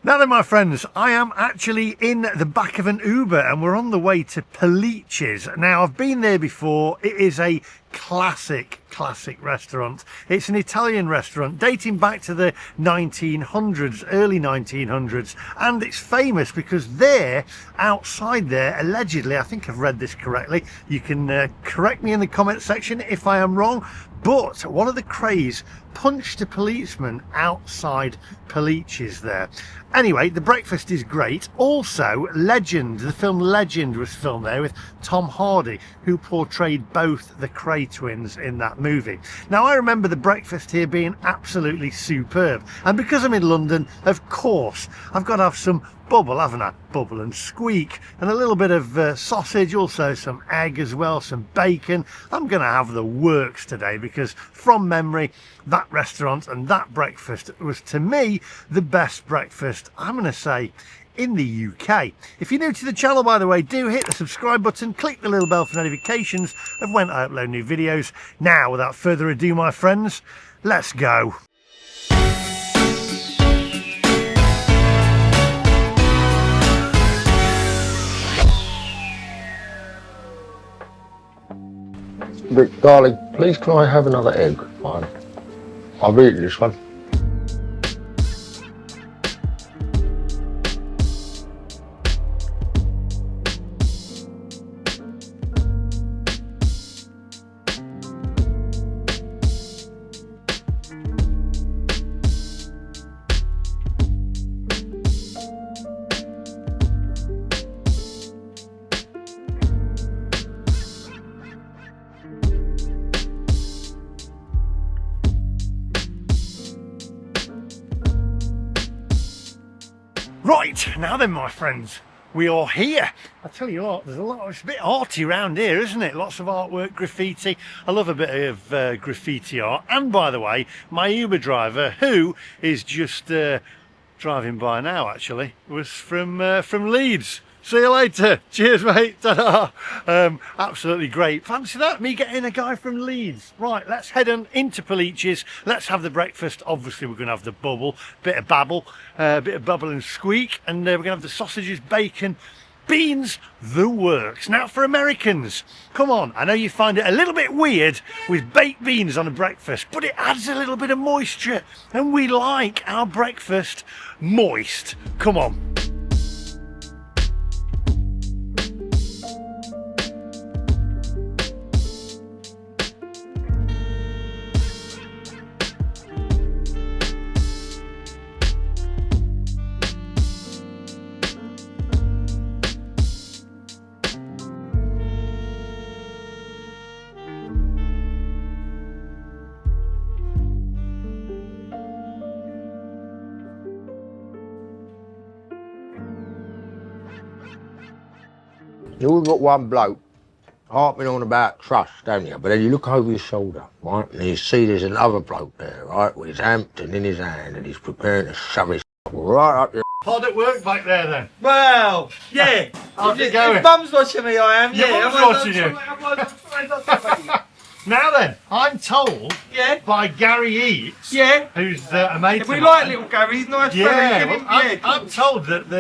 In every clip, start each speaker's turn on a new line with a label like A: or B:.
A: Now then, my friends, I am actually in the back of an Uber and we're on the way to Pellicci's. Now, I've been there before. It is a classic restaurant. It's an Italian restaurant dating back to the 1900s, early 1900s, and it's famous because there, outside there, allegedly, I think I've read this correctly, you can correct me in the comment section if I am wrong, but one of the Krays punched a policeman outside Pellicci's there. Anyway, the breakfast is great. Also, Legend, the film Legend was filmed there with Tom Hardy, who portrayed both the Kray twins in that movie. Now, I remember the breakfast here being absolutely superb. And because I'm in London, of course, I've got to have some bubble, haven't I? Bubble and squeak, and a little bit of sausage, also some egg as well, some bacon. I'm going to have the works today because from memory, that restaurant and that breakfast was, to me, the best breakfast, I'm going to say, in the UK. If you're new to the channel, by the way, do hit the subscribe button, click the little bell for notifications of when I upload new videos. Now, without further ado, my friends, let's go.
B: Rick, darling, please can I have another egg? Fine. I'll eat this one.
A: Right, now then, my friends, we are here. I tell you what, there's it's a bit arty around here, isn't it? Lots of artwork, graffiti. I love a bit of graffiti art. And by the way, my Uber driver, who is just driving by now, actually, was from Leeds. See you later. Cheers, mate. Ta-da. Absolutely great. Fancy that, me getting a guy from Leeds. Right, let's head on into Pellicci's. Let's have the breakfast. Obviously, we're going to have the bubble, bit of babble, bit of bubble and squeak, and we're going to have the sausages, bacon, beans, the works. Now, for Americans, come on, I know you find it a little bit weird with baked beans on a breakfast, but it adds a little bit of moisture, and we like our breakfast moist. Come on.
B: You all got one bloke harping on about trust, don't you? But then you look over your shoulder, right, and you see there's another bloke there, right, with his Hampton in his hand, and he's preparing to shove his right up your.
A: Hard at work back there, then.
C: Well, yeah.
A: How's it going?
C: If Mum's watching me, I am.
A: Your
C: Yeah,
A: mum's watching you. Now then, I'm told by Gary Eats, who's a mate of
C: we
A: mine.
C: like little Gary, he's a nice fella.
A: I'm told that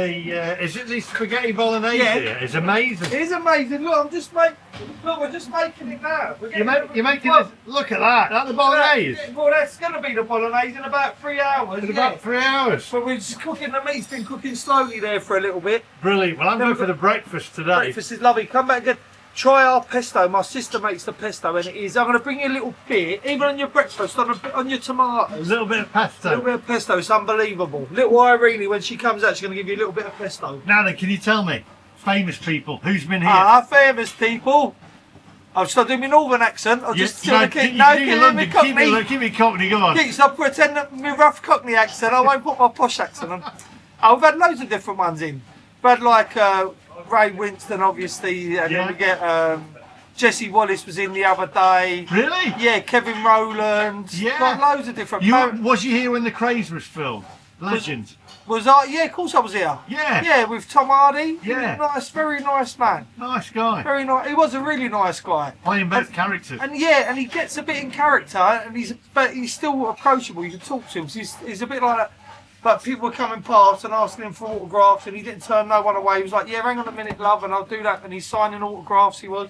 A: is it the spaghetti bolognese here? It's amazing.
C: It is amazing. Look, we're just making it now.
A: You're making this, look at that, that's the bolognese.
C: Well, that's going to be the bolognese in about 3 hours.
A: In about 3 hours.
C: But we're just cooking, the meat's been cooking slowly there for a little bit.
A: Brilliant. Well, I'm going for the breakfast today.
C: Breakfast is lovely. Come back again. Try our pesto. My sister makes the pesto, and it is. I'm going to bring you a little bit, even on your breakfast, on your tomatoes.
A: A little bit of pesto.
C: A little bit of pesto. It's unbelievable. Little Irene, when she comes out, she's going to give you a little bit of pesto.
A: Now then, can you tell me, famous people, who's been here?
C: Famous people. I'll start doing my northern accent. I'll just keep me
A: Cockney, go on.
C: So I'll pretend that my rough Cockney accent. I won't put my posh accent on. I've had loads of different ones in. I've had like Ray Winston, obviously, and then we get Jesse Wallace was in the other day.
A: Really?
C: Yeah, Kevin Rowland.
A: Yeah.
C: Like loads of different.
A: Was you here when the Krays was filmed? Legend.
C: Was I? Yeah, of course I was here.
A: Yeah.
C: Yeah, with Tom Hardy.
A: Yeah.
C: Nice, very nice man.
A: Nice guy.
C: Very nice. He was a really nice guy.
A: Playing both characters.
C: And yeah, and he gets a bit in character, and he's still approachable. You can talk to him. He's a bit like But people were coming past and asking him for autographs, and he didn't turn no one away. He was like, "Yeah, hang on a minute, love, and I'll do that." And he's signing autographs. He was.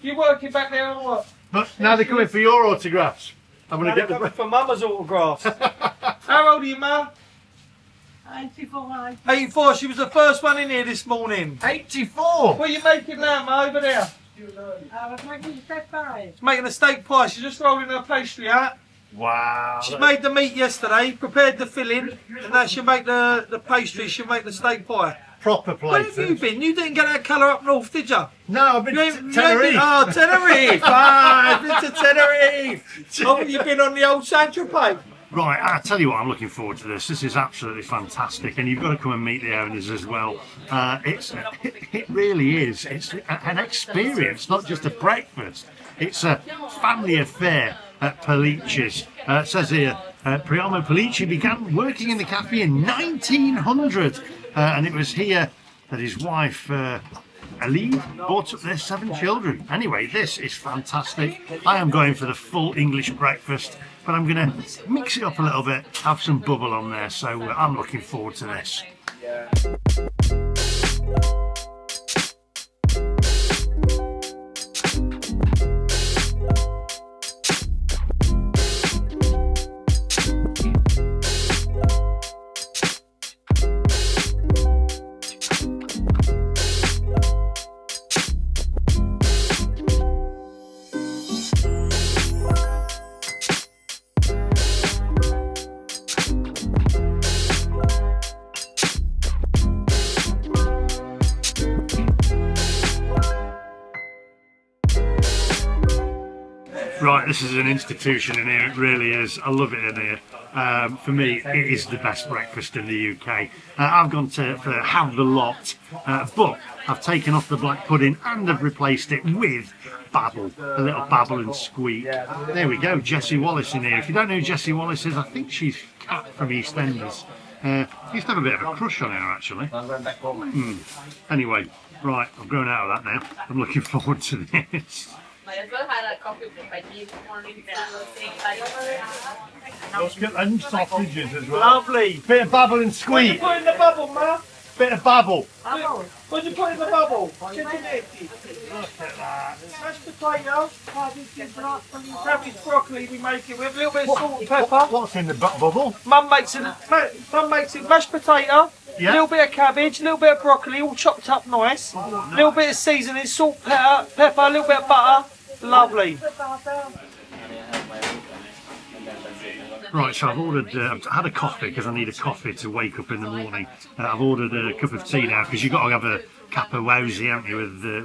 C: You working back there or what?
A: But now they're coming for your autographs. I'm going to get
C: coming for Mama's autographs. How old are you, Ma?
D: 84.
C: 84. She was the first one in here this morning.
A: 84.
C: What are you making now, Ma, over there?
D: I was making steak pie.
C: She's making a steak pie. She's just rolling her pastry out.
A: Wow.
C: She made the meat yesterday, prepared the filling, and now she'll make the pastry. She'll make the steak pie.
A: Proper
C: Where
A: place.
C: have you been? You didn't get that colour up north, did you?
A: No, I've been
C: You
A: to
C: ain't been,
A: Tenerife.
C: oh, Tenerife! Ah, I've been to Tenerife! Oh, you've been on the old Saint-Tropez?
A: Right, I'll tell you what, I'm looking forward to this. This is absolutely fantastic, and you've got to come and meet the owners as well. It really is. It's an experience, not just a breakfast. It's a family affair at Pellicci's. It says here, Priamo Pellicci began working in the cafe in 1900, and it was here that his wife Ali brought up their 7 children. Anyway, this is fantastic. I am going for the full English breakfast, but I'm going to mix it up a little bit, have some bubble on there, so I'm looking forward to this. Right, this is an institution in here, it really is. I love it in here. For me, it is the best breakfast in the UK. I've gone to have the lot, but I've taken off the black pudding and I've replaced it with babble, a little babble and squeak. There we go, Jessie Wallace in here. If you don't know who Jessie Wallace is, I think she's Cat from EastEnders. Used to have a bit of a crush on her, actually. Anyway, right, I've grown out of that now. I'm looking forward to this.
E: Might as well have a coffee with my tea this morning.
A: And sausages as well.
C: Lovely.
A: Bit of babble and
C: What
A: squeak.
C: you put in the bubble, Ma?
A: Bit of babble.
C: What you put in the bubble? Chickenette.
A: Look at that.
C: Mashed potato, cabbage, broccoli we make it with, a little bit of salt and pepper.
A: What's in the bubble?
C: Mum makes it mashed potato,
A: Yeah.
C: a little bit of cabbage, a little bit of broccoli, all chopped up nice. A little bit of seasoning, salt, pepper, a little bit of butter. Lovely.
A: Right, so I've ordered, I've had a coffee because I need a coffee to wake up in the morning. I've ordered a cup of tea now because you've got to have a capper wowsy, haven't you,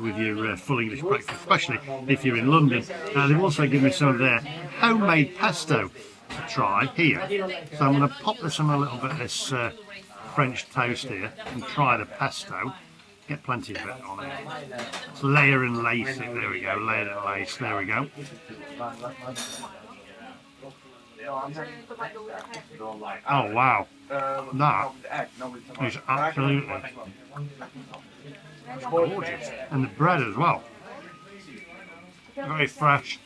A: with your full English breakfast, especially if you're in London. They've also given me some of their homemade pesto to try here. So I'm going to pop this on a little bit of this French toast here and try the pesto. Get plenty of it on it. Let's layer and lace it. There we go. Layer and lace. There we go. Oh wow, that is absolutely gorgeous, and the bread as well. Very fresh.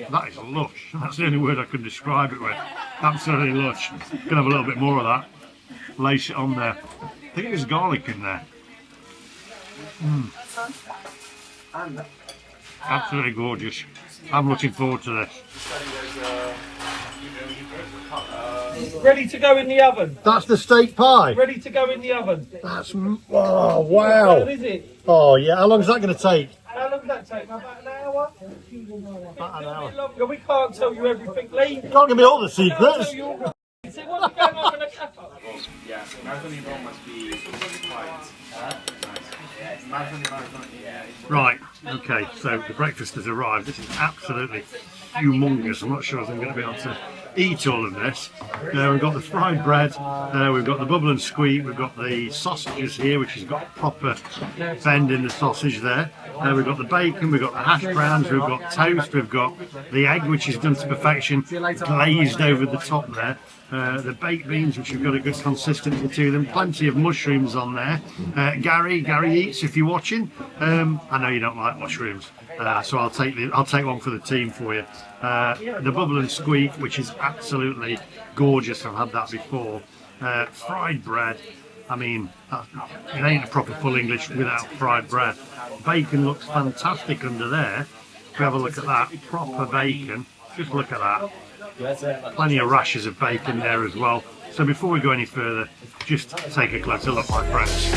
A: That is lush. That's the only word I can describe it with. Absolutely lush. Gonna have a little bit more of that. Lace it on there. I think there's garlic in there. Absolutely gorgeous. I'm looking forward to this.
C: Ready to go in the oven.
A: That's the steak pie.
C: Ready to go in the oven.
A: That's oh wow.
C: What is it?
A: Oh yeah. How long is that going to take?
C: How long does that take? About an hour?
A: About an hour.
C: Longer. We can't tell you everything, Lee.
A: Can't give me all the secrets.
C: Tell you all the so what's going on in the cafe?
F: Yeah, marathon Evo must be quite nice.
A: Right. Okay. So the breakfast has arrived. This is absolutely humongous. I'm not sure if I'm going to be able to eat all of this. We've got the fried bread, we've got the bubble and squeak, we've got the sausages here, which has got a proper bend in the sausage there. We've got the bacon, we've got the hash browns, we've got toast, we've got the egg, which is done to perfection, glazed over the top there. the baked beans, which have got a good consistency to them. Plenty of mushrooms on there. Gary Eats, if you're watching. I know you don't like mushrooms, so I'll take one for the team for you. The bubble and squeak, which is absolutely gorgeous. I've had that before. Fried bread. I mean, it ain't a proper full English without fried bread. Bacon looks fantastic under there. If we have a look at that, proper bacon. Just look at that. Plenty of rashers of bacon there as well. So before we go any further, just take a closer look, my friends.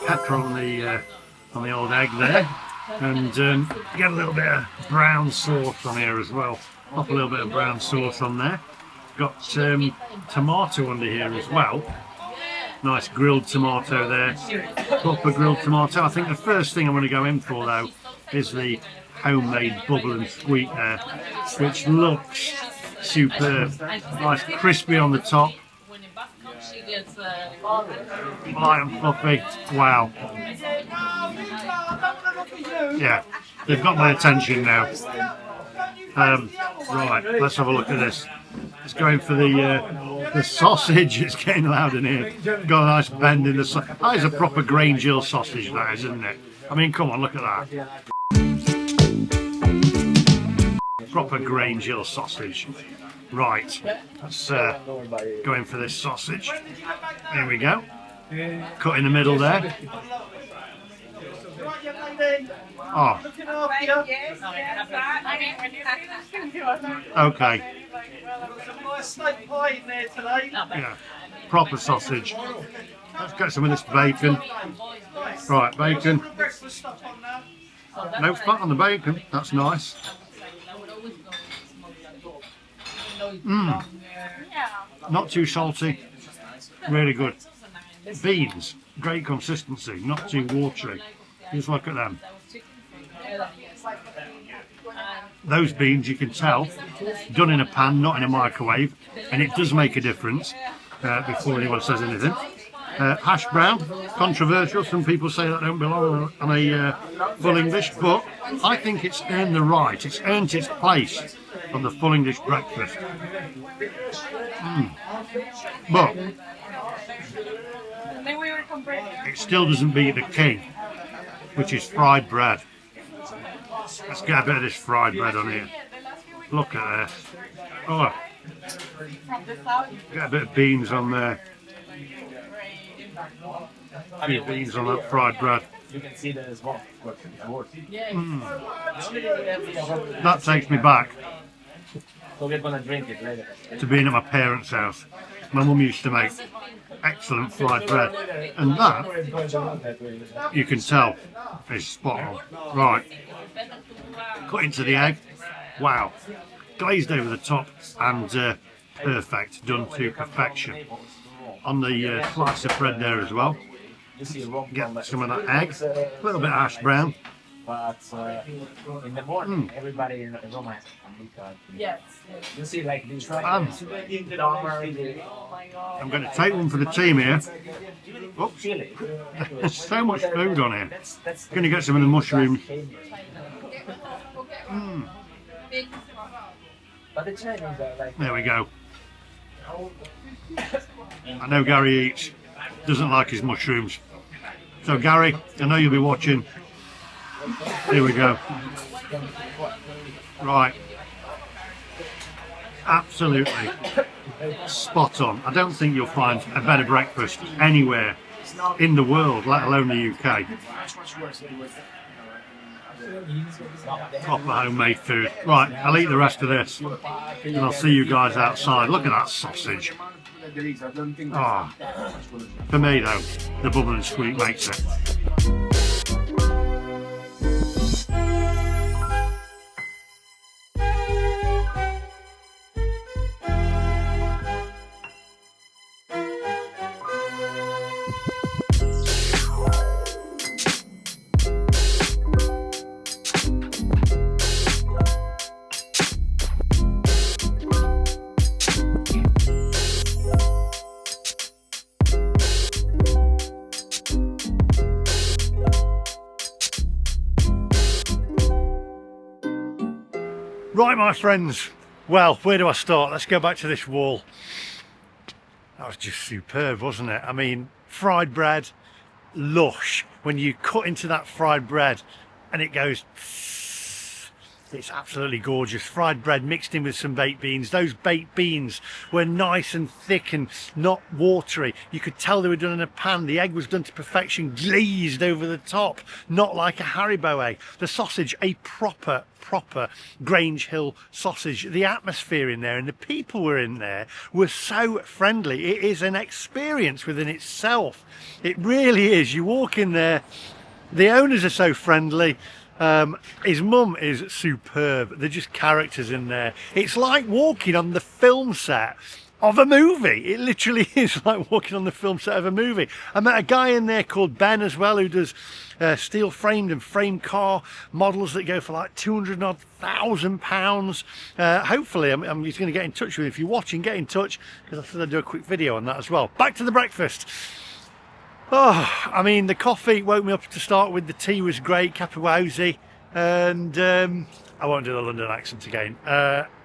A: Pepper on the old egg there, and get a little bit of brown sauce on here as well. Pop a little bit of brown sauce on there. Got tomato under here as well. Nice grilled tomato there, proper grilled tomato. I think the first thing I'm going to go in for though is the homemade bubble and squeak there, which looks superb. Nice crispy on the top. Light and fluffy. Wow. Yeah, they've got my attention now. Right, let's have a look at this. It's going for the sausage. It's getting loud in here. Got a nice bend in the sausage. That is a proper Grange Hill sausage, that is, isn't it? I mean, come on, look at that. Proper Grange Hill sausage. Right, let's go in for this sausage. There we go. Cut in the middle there. Oh. Okay. Yeah. Proper sausage. Let's get some of this bacon. Right, bacon. No fat on the bacon. That's nice. Not too salty, really good. Beans, great consistency, not too watery. Just look at them. Those beans, you can tell, done in a pan, not in a microwave, and it does make a difference before anyone says anything. Hash brown, controversial. Some people say that don't belong on a full English, but I think it's earned the right. It's earned its place on the full English breakfast. But it still doesn't beat the king, which is fried bread. Let's get a bit of this fried bread on here. Look at this. Oh, get a bit of beans on there. A few beans on that fried bread. That takes me back to being at my parents' house. My mum used to make excellent fried bread, and that, you can tell, is spot on. Right, cut into the egg. Wow, glazed over the top and perfect, done to perfection. On the slice of bread there as well. Get some of that egg, a little bit of hash brown.
G: But in the morning, everybody in Roma has yes. You see, like this, right?
A: I'm going to take one for the team here. Oops. There's so much food on here. Going to get some of the mushrooms. There we go. I know Gary Eats doesn't like his mushrooms. So Gary, I know you'll be watching. Here we go. Right. Absolutely spot on. I don't think you'll find a better breakfast anywhere in the world, let alone the UK. Proper homemade food. Right, I'll eat the rest of this and I'll see you guys outside. Look at that sausage. Oh. For me though, the bubble and squeak makes it. Right, my friends. Well, where do I start? Let's go back to this wall. That was just superb, wasn't it? I mean, fried bread, lush. When you cut into that fried bread and it goes, it's absolutely gorgeous. Fried bread mixed in with some baked beans. Those baked beans were nice and thick and not watery. You could tell they were done in a pan. The egg was done to perfection, glazed over the top, not like a Haribo egg. The sausage, a proper Grange Hill sausage. The atmosphere in there and the people were in there were so friendly. It is an experience within itself. It really is. You walk in there, the owners are so friendly. His mum is superb. They're just characters in there. It's like walking on the film set of a movie. It literally is like walking on the film set of a movie. I met a guy in there called Ben as well, who does steel framed and framed car models that go for like 200,000 pounds. Hopefully he's going to get in touch with you. If you're watching, get in touch, because I said I'd do a quick video on that as well. Back to the breakfast. Oh, I mean, the coffee woke me up to start with. The tea was great, capuozzi, and I won't do the London accent again.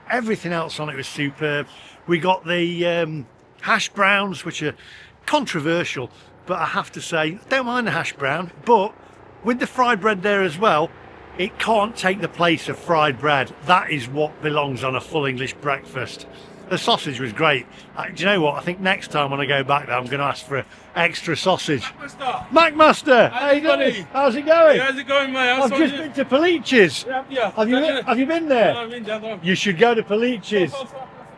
A: Everything else on it was superb. We got the hash browns, which are controversial, but I have to say, don't mind the hash brown, but with the fried bread there as well, it can't take the place of fried bread. That is what belongs on a full English breakfast. The sausage was great. Do you know what? I think next time when I go back there, I'm going to ask for an extra sausage. Macmaster! How you doing? How's it going?
F: Yeah, how's it going, mate?
A: I've just been to Pellicci's.
F: Yeah.
A: Have you been there?
F: No, I've been there.
A: You should go to Pellicci's.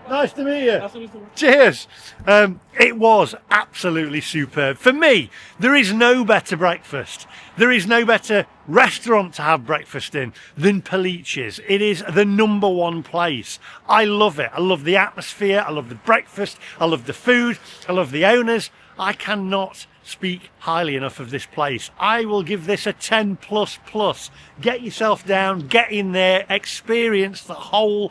A: Nice to meet you. Cheers. It was absolutely superb. For me, there is no better breakfast. There is no better restaurant to have breakfast in than Pellicci's. It is the #1 place. I love it. I love the atmosphere. I love the breakfast. I love the food. I love the owners. I cannot speak highly enough of this place. I will give this a 10++. Get yourself down, get in there, experience the whole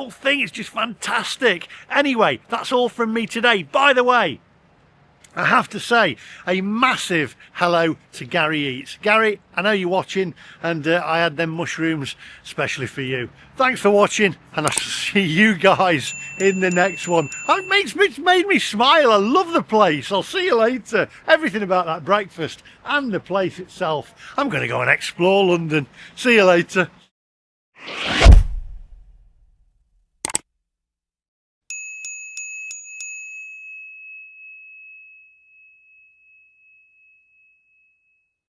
A: thing. Is just fantastic. Anyway, that's all from me today. By the way, I have to say a massive hello to Gary Eats. Gary, I know you're watching, and I had them mushrooms especially for you. Thanks for watching, and I'll see you guys in the next one. It's made me smile. I love the place. I'll see you later. Everything about that breakfast and the place itself. I'm going to go and explore London. See you later.